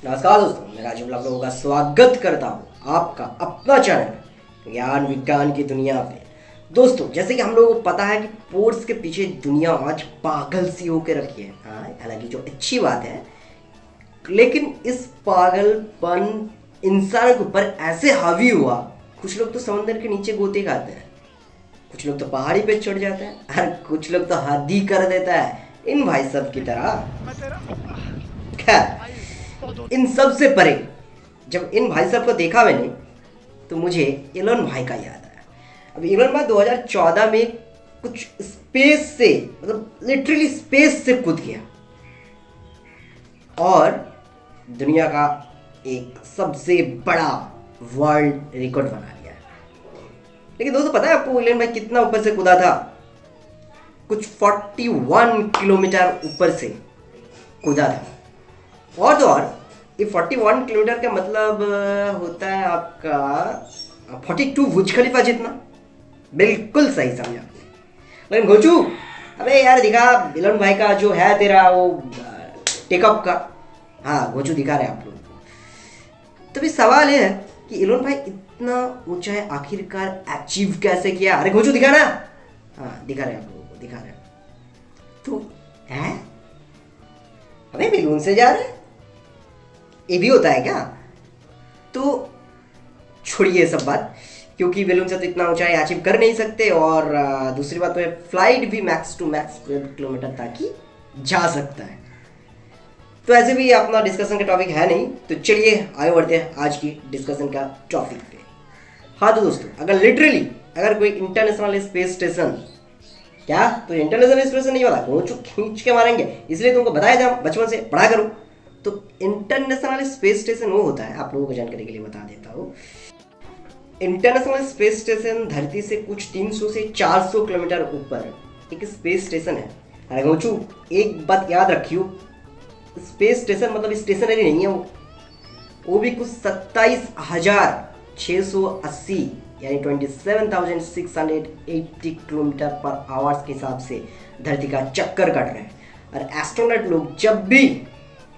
नमस्कार दोस्तों, मैं राजीव आप लोगों का स्वागत करता हूँ आपका अपना चैनल ज्ञान विज्ञान की दुनिया पे। दोस्तों, जैसे कि हम लोगों को पता है कि स्पोर्ट्स के पीछे दुनिया आज पागल सी होकर रखी है। हाँ, हालांकि जो अच्छी बात है, लेकिन इस पागलपन इंसान के ऊपर ऐसे हावी हुआ, कुछ लोग तो समंदर के नीचे गोते खाते हैं, कुछ लोग तो पहाड़ी पे चढ़ जाते हैं और कुछ लोग तो हद ही कर देता है इन भाई सब की तरह। खैर, इन सब से परे जब इन भाई साहब को देखा मैंने तो मुझे एलन भाई का याद आया। अब एलन भाई 2014 में कुछ स्पेस से, मतलब लिटरली स्पेस से कूद गया और दुनिया का एक सबसे बड़ा वर्ल्ड रिकॉर्ड बना लिया। लेकिन दोस्तों, पता है आपको एलन भाई कितना ऊपर से कूदा था? कुछ 41 किलोमीटर ऊपर से कूदा था। और तो और ये 41 किलोमीटर का मतलब होता है आपका 42 बुर्ज खलीफा जितना। बिल्कुल सही समझा आपने। लेकिन गोचू, अबे यार दिखा एलन भाई का जो है तेरा वो टेकअप का। हाँ, गोचू दिखा रहे आप लोग को। तो भी सवाल ये है कि एलन भाई इतना ऊंचाई आखिरकार अचीव कैसे किया? अरे गोचू दिखा ना। हाँ, दिखा रहे आप लोगों को, दिखा रहे। तो है अबे बेलून से जा रहे, ये भी होता है क्या? तो छोड़िए सब बात, क्योंकि बेलून से तो इतना ऊंचाई अचीव कर नहीं सकते। और दूसरी बात तो है, फ्लाइट भी मैक्स टू मैक्स 12 किलोमीटर तक ही जा सकता है। तो ऐसे भी अपना डिस्कशन का टॉपिक है नहीं, तो चलिए आगे बढ़ते हैं आज की डिस्कशन का टॉपिक पे। हाँ तो दोस्तों, अगर कोई इंटरनेशनल स्पेस स्टेशन, क्या तो इंटरनेशनल स्टेशन नहीं वाला गोचू खींच के मारेंगे, इसलिए तुमको बताया जाओ, बचपन से पढ़ा करो। तो इंटरनेशनल स्पेस स्टेशन वो होता है, आप लोगों को जानकारी के लिए बता देता हूँ। इंटरनेशनल स्पेस स्टेशन धरती से कुछ 300 से 400 किलोमीटर ऊपर एक स्पेस स्टेशन है। अरे गोचू, एक बात याद रखियो, स्पेस स्टेशन मतलब स्टेशनरी नहीं है वो भी कुछ 27,680 यानी 27,680 किलोमीटर पर आवर्स के हिसाब से धरती का चक्कर काट रहे हैं। और एस्ट्रोनॉट लोग जब भी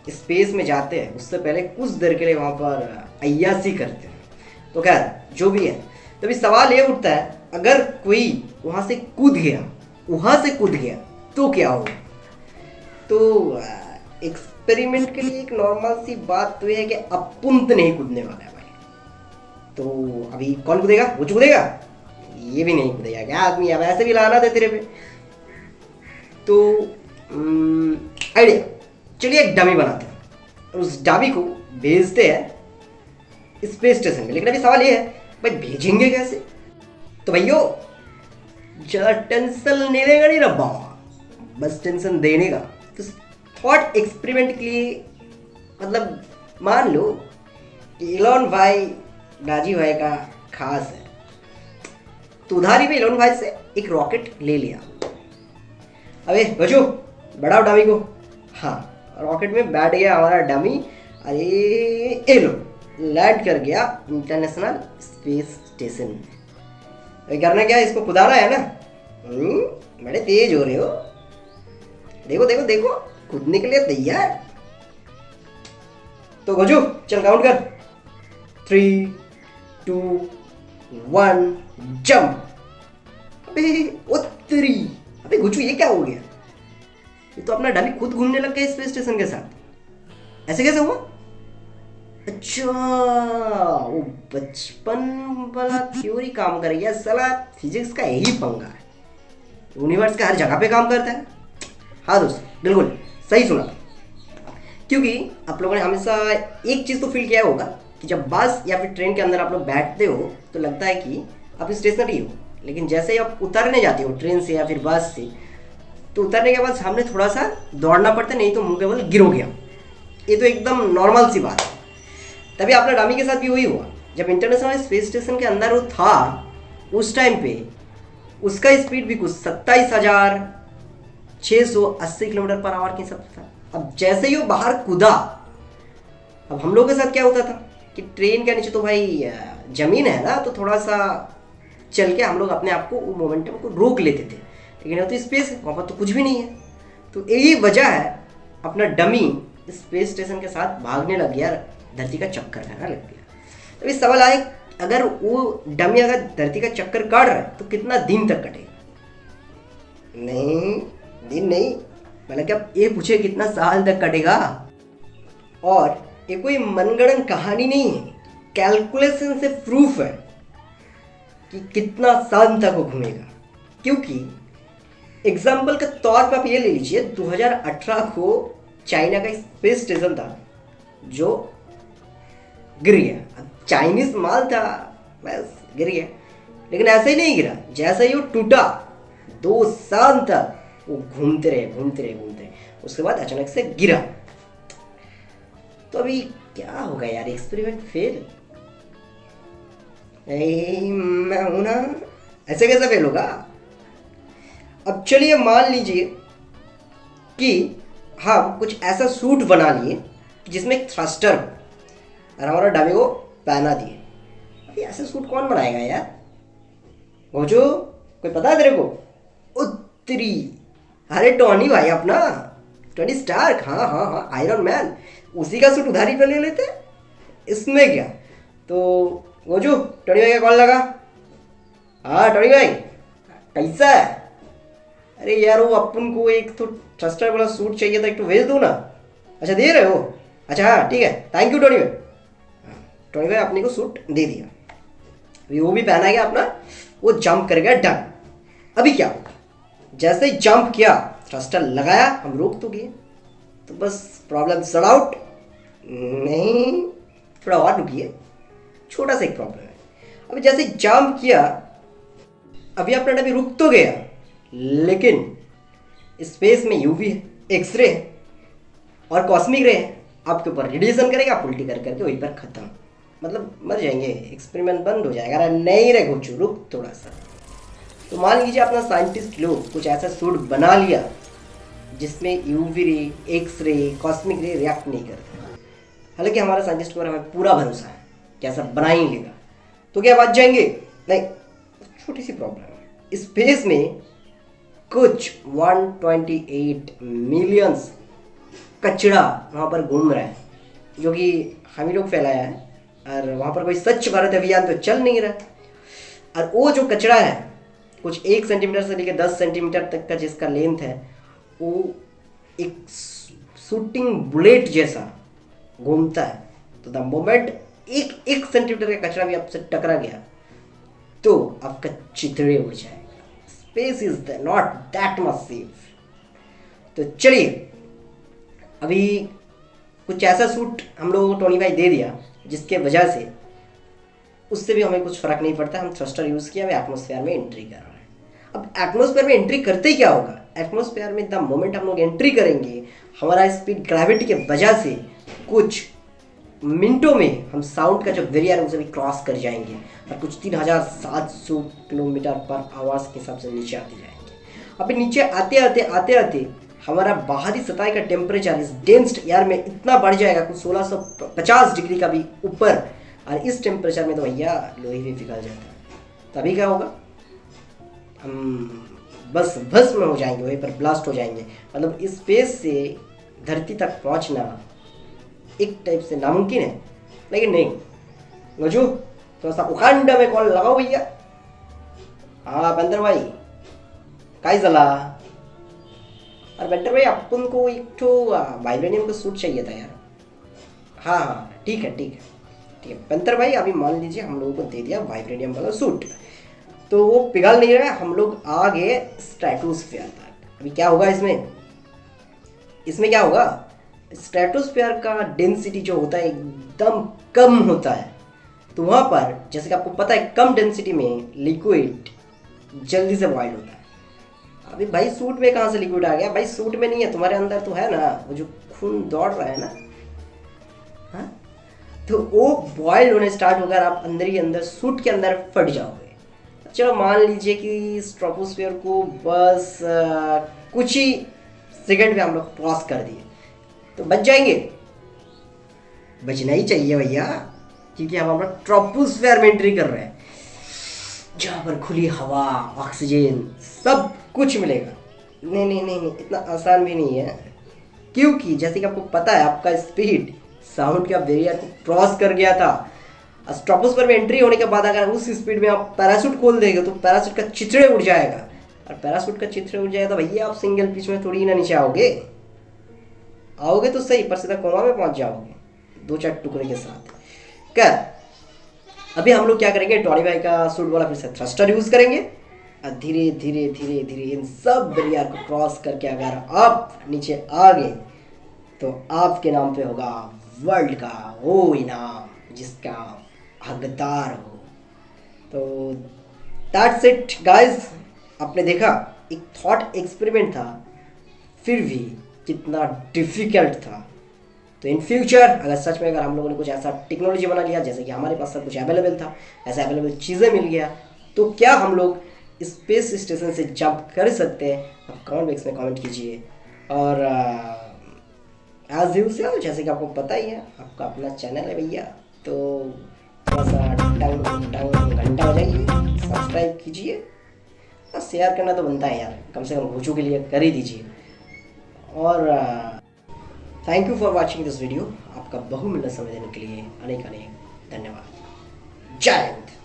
स्पेस में जाते हैं उससे पहले कुछ देर के लिए वहाँ पर अय्यासी करते हैं। तो खैर जो भी है, तभी सवाल ये उठता है, अगर कोई वहाँ से कूद गया तो क्या होगा? तो एक्सपेरिमेंट के लिए एक नॉर्मल सी बात तो ये है कि अपुन तो नहीं कूदने वाला है भाई। तो अभी कौन कूदेगा? वो कूदेगा? ये भी नहीं कूदेगा क्या आदमी? अब ऐसे भी लाना था तेरे पे। तो आइडिया, चलिए एक डमी बनाते हैं और उस डमी को भेजते हैं स्पेस स्टेशन में। लेकिन अभी सवाल ये है, भाई भेजेंगे कैसे? तो भैया ज़्यादा टेंशन लेने का नहीं रब्बा, बस टेंशन देने का। तो थॉट एक्सपेरिमेंट के लिए, मतलब मान लो एलन भाई राजीव भाई का खास है, तो उधारी में एलन भाई से एक रॉकेट ले लिया। अबे बचो, बढ़ाओ डमी को। हाँ, रॉकेट में बैठ गया हमारा डमी। अरे ये लो, लैंड कर गया इंटरनेशनल स्पेस स्टेशन में। अभी करना क्या है, इसको कुदाना है ना। बड़े तेज हो रहे हो, देखो देखो देखो, कूदने के लिए तैयार। तो गजू चल काउंट कर, 3, 2, 1 जंप। अबे ओ तेरी, अबे गुचू ये क्या हो गया? ये तो अपना डमी खुद घूमने लग गया स्पेस स्टेशन के साथ। ऐसे कैसे हुआ? अच्छा, वो बचपन वाला थ्योरी काम कर गया। साला फिजिक्स का यही पंगा है, यूनिवर्स का हर जगह पे काम करता है। हाँ दोस्तों, बिल्कुल सही सुना। क्योंकि आप लोगों ने हमेशा एक चीज़ तो फील किया होगा कि जब बस या फिर ट्रेन के अंदर आप लोग बैठते हो तो लगता है कि आप स्टेशनरी हो, लेकिन जैसे ही आप उतरने जाते हो ट्रेन से या फिर बस से, तो उतरने के बाद सामने थोड़ा सा दौड़ना पड़ता है, नहीं तो मुंह के बल गिरोगे आप। ये तो एकदम नॉर्मल सी बात है। तभी अपना डामी के साथ भी वही हुआ। जब इंटरनेशनल स्पेस स्टेशन के अंदर वो था, उस टाइम पे उसका स्पीड भी कुछ 27,680 किलोमीटर पर आवर के हिसाब से था। अब जैसे ही वो बाहर कूदा, अब हम लोग के साथ क्या होता था कि ट्रेन के नीचे तो भाई जमीन है ना, तो थोड़ा सा चल के हम लोग अपने आप को मोमेंटम को रोक लेते थे। लेकिन यहाँ तो स्पेस है, वहाँ पर तो कुछ भी नहीं है। तो यही वजह है अपना डमी स्पेस स्टेशन के साथ भागने लग गया, धरती का चक्कर खाना लग गया। तो इस सवाल आए, अगर वो डमी अगर धरती का चक्कर काट रहा है तो कितना दिन तक कटेगा? नहीं, दिन नहीं, मतलब कि आप ये पूछे कितना साल तक कटेगा। और ये कोई मनगढ़ंत कहानी नहीं है, कैलकुलेशन से प्रूफ है कि कितना साल तक वो घूमेगा। क्योंकि एग्जाम्पल के तौर पर आप ये ले लीजिए, 2018 को चाइना का स्पेस स्टेशन था जो गिर गया। अब चाइनीज माल था, बस गिर गया। लेकिन ऐसे ही नहीं गिरा, जैसे ही वो टूटा 2 साल तक वो घूमते रहे। उसके बाद अचानक से गिरा। तो अभी क्या होगा यार, एक्सपेरिमेंट फेल। मैं हूं ना, ऐसे कैसे फेल होगा? अब चलिए मान लीजिए कि हम कुछ ऐसा सूट बना लिए जिसमें एक थ्रस्टर हो और हमारा डमी को पहना दिए। अभी ऐसा सूट कौन बनाएगा यार? वो जो कोई पता है तेरे को? उत्तरी, अरे टोनी भाई अपना, टोनी स्टार्क। हाँ, आयरन मैन, उसी का सूट उधारी पे ले लेते। इसमें क्या? तो वो जो टोनी भाई का कॉल लगा। हाँ टोनी भाई, कैसा है? अरे यार वो अपन को एक तो थ्रस्टर वाला सूट चाहिए था, एक तो भेज दो ना। अच्छा दे रहे हो? अच्छा हाँ ठीक है, थैंक यू टोनी भाई। टोनी भाई अपने को सूट दे दिया, अभी वो भी पहना गया अपना, वो जंप कर गया, डन। अभी क्या होगा? जैसे ही जंप किया, थ्रस्टर लगाया, हम रोक तो गए, तो बस प्रॉब्लम सॉर्ट आउट। नहीं, थोड़ा और रुकिए, छोटा सा एक प्रॉब्लम है। अभी जैसे जंप किया, अभी अपना डमी रुक तो गया, लेकिन स्पेस में यूवी है, एक्सरे है और कॉस्मिक रे है, आपके ऊपर रेडिएशन करेगा, आप उल्टी कर करके वहीं पर खत्म, मतलब मर जाएंगे, एक्सपेरिमेंट बंद हो जाएगा। अरे नहीं रे घोचू, रुक थोड़ा सा। तो मान लीजिए अपना साइंटिस्ट लोग कुछ ऐसा सूट बना लिया जिसमें यूवी रे, एक्सरे, कॉस्मिक रे रिएक्ट नहीं करते। हालांकि हमारा साइंटिस्ट पर हमें पूरा भरोसा है कि ऐसा बना ही लेगा। तो क्या बच जाएंगे? नहीं, छोटी सी प्रॉब्लम है। स्पेस में कुछ 128 मिलियंस कचरा वहाँ पर घूम रहा है, जो कि हम ही लोग फैलाया है, और वहाँ पर कोई स्वच्छ भारत अभियान तो चल नहीं रहा। और वो जो कचरा है कुछ 1 सेंटीमीटर से लेकर 10 सेंटीमीटर तक का जिसका लेंथ है, वो एक शूटिंग बुलेट जैसा घूमता है। तो द मोमेंट एक सेंटीमीटर का कचरा भी आपसे टकरा गया तो आपका चितड़े उड़ जाएगा। Space is not that much safe. तो चलिए, अभी कुछ ऐसा सूट हम लोगों को टोनी भाई दे दिया जिसके वजह से उससे भी हमें कुछ फर्क नहीं पड़ता। हम थ्रस्टर यूज किया, हमें एटमॉस्फेयर में एंट्री कर रहा है। अब एटमॉस्फेयर में एंट्री करते ही क्या होगा? एटमॉस्फेयर में द मोमेंट हम लोग एंट्री करेंगे, हमारा स्पीड ग्रेविटी के वजह से कुछ मिनटों में हम साउंड का जो बैरियर है उसे भी क्रॉस कर जाएंगे और कुछ 3700 किलोमीटर पर आवाज़ के हिसाब से नीचे आते जाएंगे। अभी नीचे आते आते हमारा बाहरी सतह का टेम्परेचर इस डेंस्ड एयर में इतना बढ़ जाएगा कुछ 1650 डिग्री का भी ऊपर, और इस टेम्परेचर में तो भैया लोही भी पिघल जाता है। तभी क्या होगा? हम बस भस्म हो जाएंगे, वहीं पर ब्लास्ट हो जाएंगे। मतलब स्पेस से धरती तक पहुंचना एक टाइप से नामुमकिन है। लेकिन नहीं गजू, थोड़ा सा उखंड में कॉल लगाओ भैया। हाँ बंदर भाई, काय चला? और बंदर भाई अपन को एक तो वाइब्रेनियम का सूट चाहिए था यार। हाँ ठीक है बंदर भाई, अभी मान लीजिए हम लोगों को दे दिया वाइब्रेनियम वाला सूट, तो वो पिघल नहीं रहा है, हम लोग आ गए स्ट्रेटोस्फीयर तक। अभी क्या होगा इसमें क्या होगा? स्ट्रेटोस्फीयर का डेंसिटी जो होता है एकदम कम होता है। तो वहाँ पर जैसे कि आपको पता है कम डेंसिटी में लिक्विड जल्दी से बॉइल होता है। अभी भाई सूट में कहाँ से लिक्विड आ गया? भाई सूट में नहीं है, तुम्हारे अंदर तो है ना, वो जो खून दौड़ रहा है ना, हाँ, तो वो बॉइल होने स्टार्ट होकर आप अंदर ही अंदर सूट के अंदर फट जाओगे। चलो मान लीजिए कि स्ट्रेटोस्फीयर को बस कुछ ही सेकंड में हम लोग क्रॉस कर दिए, तो बच जाएंगे? बचना ही चाहिए भैया, क्योंकि हम अपना ट्रोपोस्फीयर में एंट्री कर रहे हैं, जहाँ पर खुली हवा, ऑक्सीजन सब कुछ मिलेगा। नहीं, इतना आसान भी नहीं है। क्योंकि जैसे कि आपको पता है आपका स्पीड साउंड का बैरियर को क्रॉस कर गया था। स्ट्रॉपोस्फीयर में एंट्री होने के बाद अगर उस स्पीड में आप पैराशूट खोल देंगे तो पैराशूट का चिथड़े उड़ जाएगा, और पैराशूट का चिथड़े उड़ जाएगा तो भैया आप सिंगल पिच में थोड़ी ना नीचे आओगे तो सही, पर सीधा कोमा में पहुंच जाओगे 2-4 टुकड़े के साथ। अभी हम लोग क्या करेंगे, टॉनी भाई का सूट वाला फिर से थ्रस्टर यूज करेंगे और धीरे धीरे धीरे धीरे इन सब बैरियर को क्रॉस करके अगर आप नीचे आ गए तो आपके नाम पे होगा वर्ल्ड का वो इनाम जिसका हकदार हो। तो दैट्स इट गाइस, आपने देखा एक थॉट एक्सपेरिमेंट था, फिर भी कितना डिफिकल्ट था। तो इन फ्यूचर अगर सच में अगर हम लोगों ने कुछ ऐसा टेक्नोलॉजी बना लिया जैसे कि हमारे पास सब कुछ अवेलेबल था, ऐसे अवेलेबल चीज़ें मिल गया, तो क्या हम लोग स्पेस स्टेशन से जंप कर सकते हैं? आप कमेंट बॉक्स में कमेंट कीजिए। और एज यूजुअल जैसे कि आपको पता ही है आपका अपना चैनल है भैया, तो थोड़ा सा टंग घंटा बजाइए, सब्सक्राइब कीजिए और शेयर करना तो बनता है यार, कम से कम घोचू के लिए कर ही दीजिए। और thank you for watching this video. आपका बहुमूल्य समय देने के लिए अनेक धन्यवाद। जय हिंद।